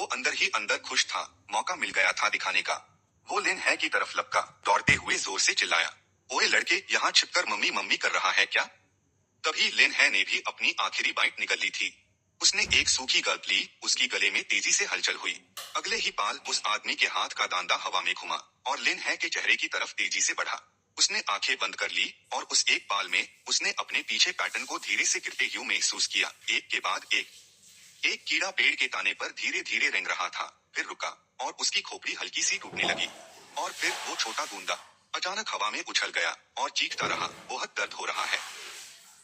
वो अंदर ही अंदर खुश था, मौका मिल गया था दिखाने का। वो लिन है की तरफ लपका, दौड़ते हुए जोर से चिल्लाया, ओए लड़के, यहाँ छिपकर मम्मी मम्मी कर रहा है क्या? तभी लिन है ने भी अपनी आखिरी बाइट निगल ली थी। उसने एक सूखी गल्प ली, उसकी गले में तेजी से हलचल हुई। अगले ही पाल उस आदमी के हाथ का दांदा हवा में घुमा और लिन है के चेहरे की तरफ तेजी से बढ़ा। उसने आंखें बंद कर ली और उस एक पाल में उसने अपने पीछे पैटर्न को धीरे से गिरते हुए महसूस किया। एक के बाद एक कीड़ा पेड़ के ताने पर धीरे धीरे रेंग रहा था, फिर रुका और उसकी खोपड़ी हल्की सी टूटने लगी। और फिर वो छोटा बूंदा अचानक हवा में उछल गया और चीखता रहा, बहुत दर्द हो रहा है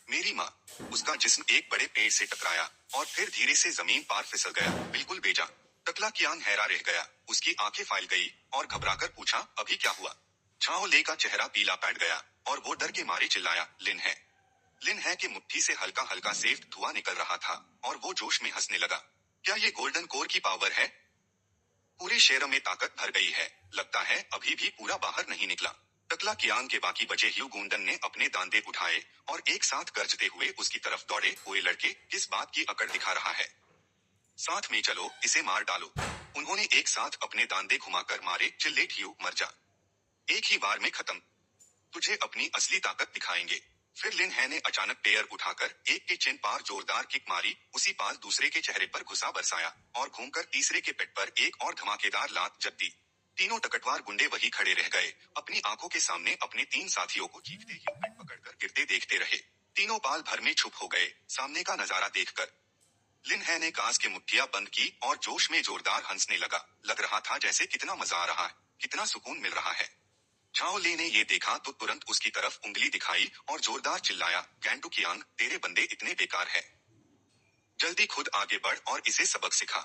मेरी माँ। उसका जिस्म एक बड़े पेड़ से टकराया और फिर धीरे से जमीन पर फिसल गया, बिल्कुल बेजा। टकला कियांग हैरा रह गया, उसकी आंखें फैल गई और घबराकर पूछा, अभी क्या हुआ? झाओ ले का चेहरा पीला पड़ गया और वो डर के मारे चिल्लाया, लिन है कि मुट्ठी से हल्का हल्का सेफ धुआं निकल रहा था और वो जोश में हंसने लगा। क्या ये गोल्डन कोर की पावर है? पूरे शहर में ताकत भर गई है, लगता है अभी भी पूरा बाहर नहीं निकला। टकला कियांग के बाकी बचे ह्यू गुंडन ने अपने दांते उठाए और एक साथ गरजते हुए उसकी तरफ दौड़े। ओए लड़के, किस बात की अकड़ दिखा रहा है? साथ में चलो, इसे मार डालो। उन्होंने एक साथ अपने दांते घुमाकर मारे, चिल्ले ह्यू, मर जा, एक ही बार में खत्म, तुझे अपनी असली ताकत दिखाएंगे। फिर लिन है ने अचानक पैर उठाकर एक के चिन पार जोरदार किक मारी, उसी पाल दूसरे के चेहरे पर घुसा बरसाया और घूमकर तीसरे के पेट पर एक और धमाकेदार लात जड़ दी। तीनों टकटवार गुंडे वही खड़े रह गए, अपनी आंखों के सामने अपने तीन साथियों को चीखते हुए पेट पकड़कर गिरते देखते रहे। तीनों पाल भर में छुप हो गए सामने का नजारा देखकर। लिन है ने कांच की मुट्ठियां बंद की और जोश में जोरदार हंसने लगा। लग रहा था जैसे कितना मजा आ रहा है, कितना सुकून मिल रहा है। झाओ ले ने ये देखा तो तुरंत उसकी तरफ उंगली दिखाई और जोरदार चिल्लाया, गैंटू कियांग, तेरे बंदे इतने बेकार है, जल्दी खुद आगे बढ़ और इसे सबक सिखा।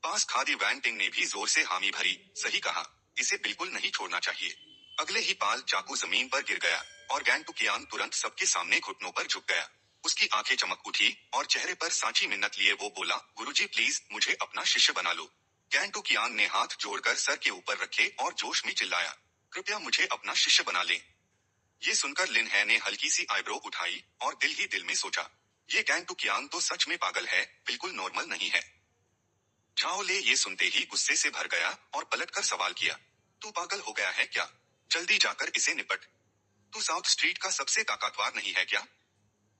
पास खादी वैन टिंग ने भी जोर से हामी भरी, सही कहा, इसे बिल्कुल नहीं छोड़ना चाहिए। अगले ही पाल चाकू जमीन पर गिर गया और गैंटू कियांग तुरंत सबके सामने घुटनों पर झुक गया। उसकी आंखें चमक उठी और चेहरे पर सांची मिन्नत लिए वो बोला, गुरुजी प्लीज मुझे अपना शिष्य बना लो। गैंटू कियांग ने हाथ जोड़कर सर के ऊपर रखे और जोश में चिल्लाया, कृपया मुझे अपना शिष्य बना ले। ये सुनकर लिन है ने हल्की सी आईब्रो उठाई और दिल ही दिल में सोचा, ये गैंटू कियांग तो सच में पागल है, बिल्कुल नॉर्मल नहीं है। झाओ ले ये सुनते ही गुस्से से भर गया और पलटकर सवाल किया, तू पागल हो गया है क्या? जल्दी जाकर इसे निपट। तू साउथ स्ट्रीट का सबसे ताकतवर नहीं है क्या?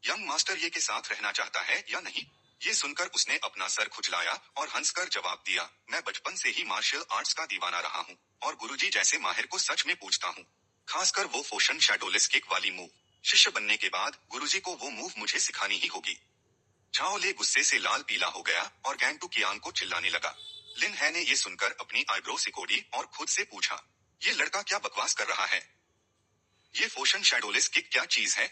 यंग मास्टर ये के साथ रहना चाहता है या नहीं? ये सुनकर उसने अपना सर खुजलाया और हंसकर जवाब दिया, मैं बचपन से ही मार्शल आर्ट्स का दीवाना रहा हूँ और गुरुजी जैसे माहिर को सच में पूछता हूँ, खासकर वो फोशन शैडोलेस किक वाली मूव। शिष्य बनने के बाद गुरुजी को वो मूव मुझे सिखानी ही होगी। झाओ ले गुस्से से लाल पीला हो गया और गैंटू कियांग को चिल्लाने लगा। लिन है ने ये सुनकर अपनी आईब्रो सिकोड़ी और खुद से पूछा, ये लड़का क्या बकवास कर रहा है? ये फोशन शैडोलेस किक क्या चीज है?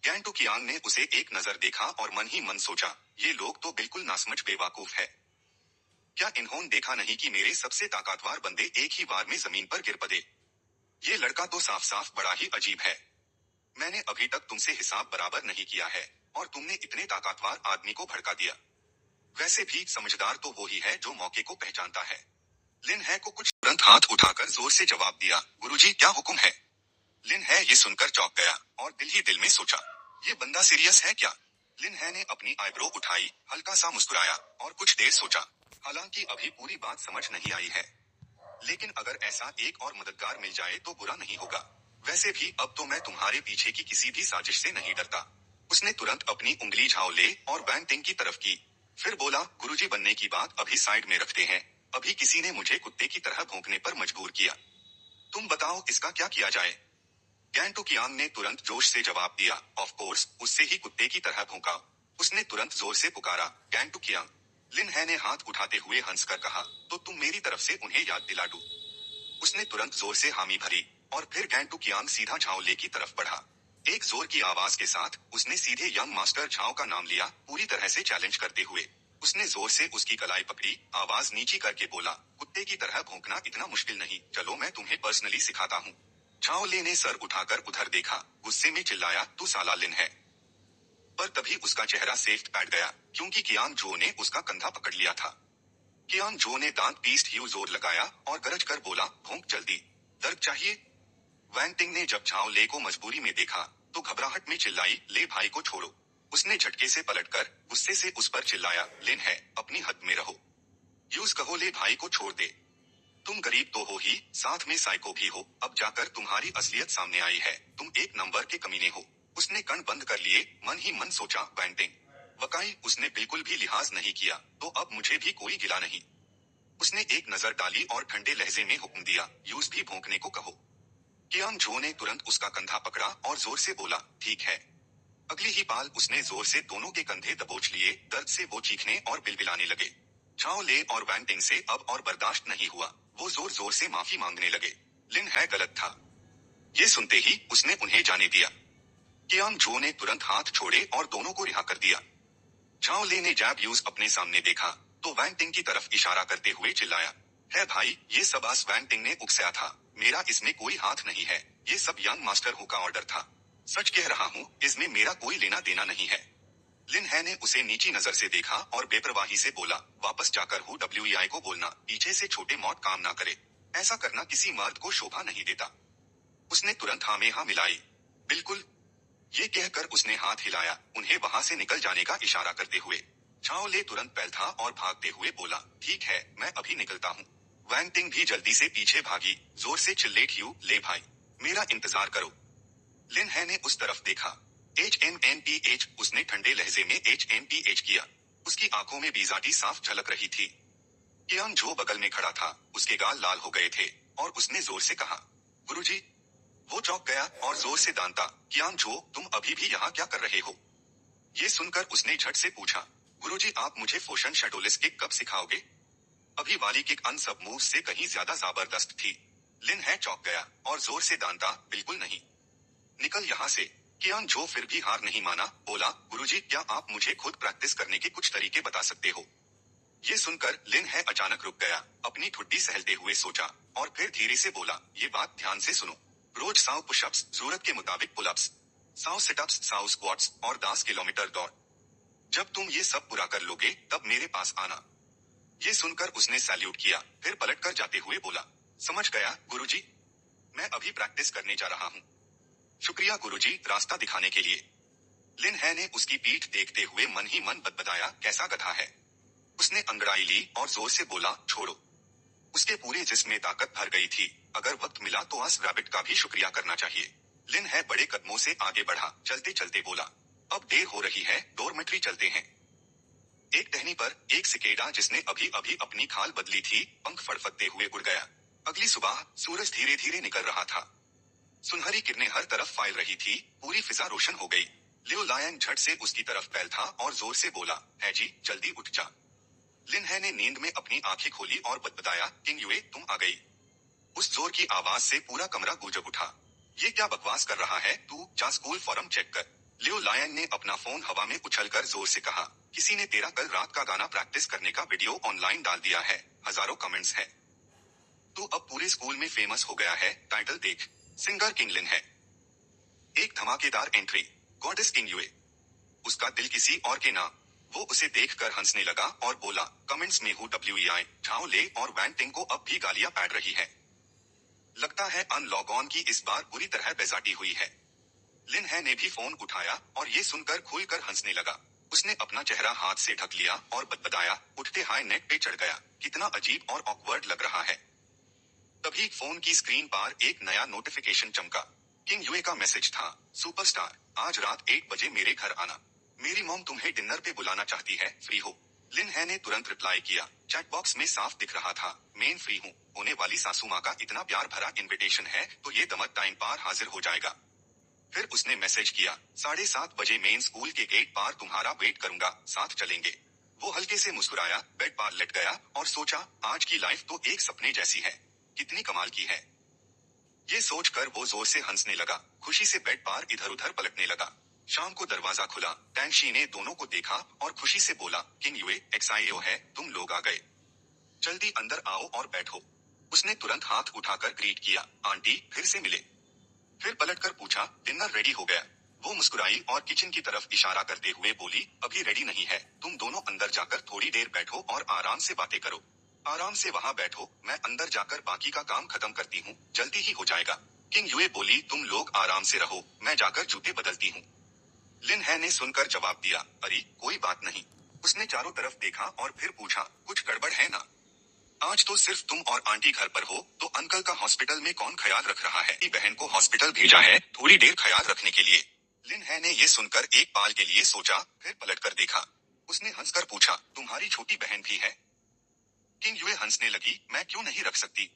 गैंटू कियांग ने उसे एक नजर देखा और मन ही मन सोचा, ये लोग तो बिल्कुल नासमझ बेवकूफ है। क्या इन्होंने देखा नहीं कि मेरे सबसे ताकतवर बंदे एक ही बार में जमीन पर गिर पड़े? ये लड़का तो साफ साफ बड़ा ही अजीब है। मैंने अभी तक तुमसे हिसाब बराबर नहीं किया है और तुमने इतने ताकतवर आदमी को भड़का दिया। वैसे भी समझदार तो वो ही है जो मौके को पहचानता है। लिन है को कुछ तुरंत हाथ उठाकर जोर से जवाब दिया, गुरुजी क्या हुक्म है? लिन है ये सुनकर चौंक गया और दिल ही दिल में सोचा, ये बंदा सीरियस है क्या? लिन है ने अपनी आईब्रो उठाई, हल्का सा मुस्कुराया और कुछ देर सोचा। हालांकि अभी पूरी बात समझ नहीं आई है, लेकिन अगर ऐसा एक और मददगार मिल जाए तो बुरा नहीं होगा। वैसे भी अब तो मैं तुम्हारे पीछे की किसी भी साजिश से नहीं डरता। उसने तुरंत अपनी उंगली झाओ ले और वैन टिंग की तरफ की, फिर बोला, गुरुजी बनने की बात अभी साइड में रखते हैं, अभी किसी ने मुझे कुत्ते की तरह भौंकने पर मजबूर किया। तुम बताओ इसका क्या किया जाए? गैंटू कियांग ने तुरंत जोश से जवाब दिया, ऑफ कोर्स उससे ही कुत्ते की तरह भौंका। उसने तुरंत जोर से पुकारा, गैंटू कियांग। लिन है ने हाथ उठाते हुए हंसकर कहा, तो तुम मेरी तरफ से उन्हें याद दिला दो। उसने तुरंत जोर से हामी भरी और फिर गैंटू कियांग सीधा झाओ ले की तरफ बढ़ा। एक जोर की आवाज के साथ उसने सीधे यंग मास्टर झाओ का नाम लिया, पूरी तरह से चैलेंज करते हुए। उसने जोर से उसकी कलाई पकड़ी, आवाज नीची करके बोला, कुत्ते की तरह भौंकना इतना मुश्किल नहीं, चलो मैं तुम्हें पर्सनली सिखाता हूँ। झाओ ले ने सर उठाकर उधर देखा, गुस्से में चिल्लाया, तू साला लिन है। पर तभी उसका चेहरा सेफ बैठ गया क्योंकि कियांग जो ने उसका कंधा पकड़ लिया था। कियांग जो ने दांत पीसते हुए जोर लगाया और गरज कर बोला, भौंक जल्दी, दर्द चाहिए? वैन टिंग ने जब झाओ ले को मजबूरी में देखा तो घबराहट में चिल्लाई, ले भाई को छोड़ो। उसने झटके से पलटकर गुस्से से उस पर चिल्लाया, लिन है, अपनी हद में रहो। यूज कहो ले भाई को छोड़ दे। तुम गरीब तो हो ही, साथ में साइको भी हो। अब जाकर तुम्हारी असलियत सामने आई है। तुम एक नंबर के कमीने हो। उसने कण बंद कर लिए, मन ही मन सोचा वेंटिंग। वकाई उसने बिल्कुल भी लिहाज नहीं किया, तो अब मुझे भी कोई गिला नहीं। उसने एक नजर डाली और ठंडे लहजे में हुक्म दिया, यूज भी भौंकने को कहो। कियान जो ने तुरंत उसका कंधा पकड़ा और जोर से बोला, ठीक है। अगली ही पाल उसने जोर से दोनों के कंधे दबोच लिए। दर्द से वो चीखने और बिलबिलाने लगे। झाओ ले और वैंटिंग से अब और बर्दाश्त नहीं हुआ। वो जोर जोर से माफी मांगने लगे। लिन है गलत था। ये सुनते ही उसने उन्हें जाने दिया। कियान जो ने तुरंत हाथ छोड़े और दोनों को रिहा कर दिया। झाओ ले ने जैब यूज अपने सामने देखा तो वैंटिंग की तरफ इशारा करते हुए चिल्लाया, है भाई ये सब आस वैंटिंग ने उकसाया था। मेरा इसमें कोई हाथ नहीं है। ये सब यंग मास्टर हु का ऑर्डर था। सच कह रहा हूँ, इसमें मेरा कोई लेना देना नहीं है। लिन है ने उसे नीची नजर से देखा और बेपरवाही से बोला, वापस जाकर हु WEI को बोलना, पीछे से छोटे मौत काम ना करे। ऐसा करना किसी मर्द को शोभा नहीं देता। उसने तुरंत हाँ में हाँ मिलाई। बिल्कुल। ये कहकर उसने हाथ हिलाया, उन्हें वहां से निकल जाने का इशारा करते हुए। झाओ ले तुरंत पैलथा और भागते हुए बोला, ठीक है, मैं अभी निकलता हूँ। वैंटिंग भी जल्दी से पीछे भागी, जोर से चिल्ले, क्यू ले भाई, मेरा इंतजार करो। लिन है ने उस तरफ देखा। HMNPH, उसने ठंडे लहजे में HMPH किया। उसकी आंखों में बीजाटी साफ झलक रही थी। कियान जो बगल में खड़ा था, उसके गाल लाल हो गए थे और उसने जोर से कहा, गुरुजी। वो चौंक गया और जोर से दांता, कियान जो, तुम अभी भी यहाँ क्या कर रहे हो? ये सुनकर उसने झट से पूछा, गुरुजी आप मुझे फोशन शेडोलिस किक कब सिखाओगे? अभी वाली किक अन सब मूव से कहीं ज्यादा जबरदस्त थी। लिन है चौंक गया और जोर से दांता, बिल्कुल नहीं। निकल यहाँ से। कियान जो फिर भी हार नहीं माना, बोला, गुरुजी क्या आप मुझे खुद प्रैक्टिस करने के कुछ तरीके बता सकते हो? ये सुनकर लिन है अचानक रुक गया, अपनी ठुड्डी सहलते हुए सोचा और फिर धीरे से बोला, ये बात ध्यान से सुनो। रोज 100 पुशअप्स, जरूरत के मुताबिक पुलअप्स, 100 सिटअप्स, 100 स्क्वाट्स और 10 किलोमीटर दौड़। जब तुम ये सब पूरा कर लोगे तब मेरे पास आना। ये सुनकर उसने सैल्यूट किया, फिर पलटकर जाते हुए बोला, समझ गया गुरुजी। मैं अभी प्रैक्टिस करने जा रहा हूँ। शुक्रिया गुरुजी, रास्ता दिखाने के लिए। लिन है ने उसकी पीठ देखते हुए मन ही मन बदबदाया, कैसा गधा है। उसने अंगड़ाई ली और जोर से बोला, छोड़ो। उसके पूरे जिस्म में ताकत भर गई थी। अगर वक्त मिला तो आस रैबिट का भी शुक्रिया करना चाहिए। लिन है बड़े कदमों से आगे बढ़ा, चलते चलते बोला, अब देर हो रही है, डोरमेट्री चलते हैं। एक टहनी पर एक सिकेडा जिसने अभी अभी अपनी खाल बदली थी, पंख फड़फड़ते हुए उड़ गया। अगली सुबह सूरज धीरे धीरे निकल रहा था। सुनहरी किरणें हर तरफ फैल रही थी, पूरी फिजा रोशन हो गई। लियो लायन झट से उसकी तरफ फैलता और जोर से बोला, है जी, जल्दी उठ जा। लिन है ने नींद में अपनी आंखें खोली और बतबताया, किंग युए तुम आ गई। उस जोर की आवाज से पूरा कमरा गूंज उठा। ये क्या बकवास कर रहा है तू, जा स्कूल फॉर्म चेक कर। लियो लायन ने अपना फोन हवा में उछलकर जोर से कहा, किसी ने तेरा कल रात का गाना प्रैक्टिस करने का वीडियो ऑनलाइन डाल दिया है, हजारों कमेंट्स हैं। तू अब पूरे स्कूल में फेमस हो गया है, टाइटल देख, सिंगर किंग लिन है। एक धमाकेदार एंट्री, गॉडेस किंग युए। उसका दिल किसी और के ना। वो उसे देखकर हंसने लगा और बोला, कमेंट्स में हूँ WEI, झाओ ले और वैंटिंग को अब भी गालियां पैड रही है। लगता है अनलॉग ऑन की इस बार बुरी तरह बेजाती हुई है। लिन है ने भी फोन उठाया और ये सुनकर खुलकर हंसने लगा। उसने अपना चेहरा हाथ से ढक लिया और बतबताया, उठते हाय नेट पे चढ़ गया, कितना अजीब और ऑकवर्ड लग रहा है। तभी फोन की स्क्रीन पर एक नया नोटिफिकेशन चमका। किंग युए का मैसेज था, सुपरस्टार, आज रात 1 बजे मेरे घर आना। मेरी मॉम तुम्हें डिनर पे बुलाना चाहती है, फ्री हो? लिन है ने तुरंत रिप्लाई किया, चैट बॉक्स में साफ दिख रहा था, मेन फ्री हूँ। होने वाली सासू माँ का इतना प्यार भरा इनविटेशन है तो ये दमक टाइम पार हाजिर हो जाएगा। फिर उसने मैसेज किया, 7:30 बजे मेन स्कूल के गेट पार तुम्हारा वेट करूंगा, साथ चलेंगे। वो हल्के से मुस्कुराया, बेड पार लेट गया और सोचा, आज की लाइफ तो एक सपने जैसी है, कितनी कमाल की है। ये सोचकर वो जोर से हंसने लगा, खुशी से बेड पार इधर उधर पलटने लगा। शाम को दरवाजा खुला, टैंगशी ने दोनों को देखा और खुशी से बोला, किंग युए, एक्साइओ है, तुम लोग आ गए। जल्दी अंदर आओ और बैठो। उसने तुरंत हाथ उठाकर ग्रीट किया, आंटी फिर से मिले। फिर पलटकर पूछा, डिनर रेडी हो गया? वो मुस्कुराई और किचन की तरफ इशारा करते हुए बोली, अभी रेडी नहीं है, तुम दोनों अंदर जाकर थोड़ी देर बैठो और आराम से बातें करो। आराम से वहाँ बैठो, मैं अंदर जाकर बाकी का काम खत्म करती हूँ, जल्दी ही हो जाएगा। किंग युए बोली, तुम लोग आराम से रहो, मैं जाकर जूते बदलती हूँ। लिन है ने सुनकर जवाब दिया, अरे कोई बात नहीं। उसने चारों तरफ देखा और फिर पूछा, कुछ गड़बड़ है ना? आज तो सिर्फ तुम और आंटी घर पर हो, तो अंकल का हॉस्पिटल में कौन ख्याल रख रहा है? बहन को हॉस्पिटल भेजा है थोड़ी देर ख्याल रखने के लिए। लिन है ने ये सुनकर एक पाल के लिए सोचा, फिर पलटकर देखा। उसने हंसकर पूछा, तुम्हारी छोटी बहन भी है? किंग युए हंसने लगी, मैं क्यों नहीं रख सकती।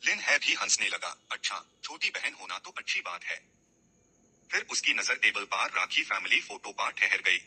लिन है भी हंसने लगा, अच्छा छोटी बहन होना तो अच्छी बात है। फिर उसकी नजर टेबल पर राखी फैमिली फोटो पर ठहर गई।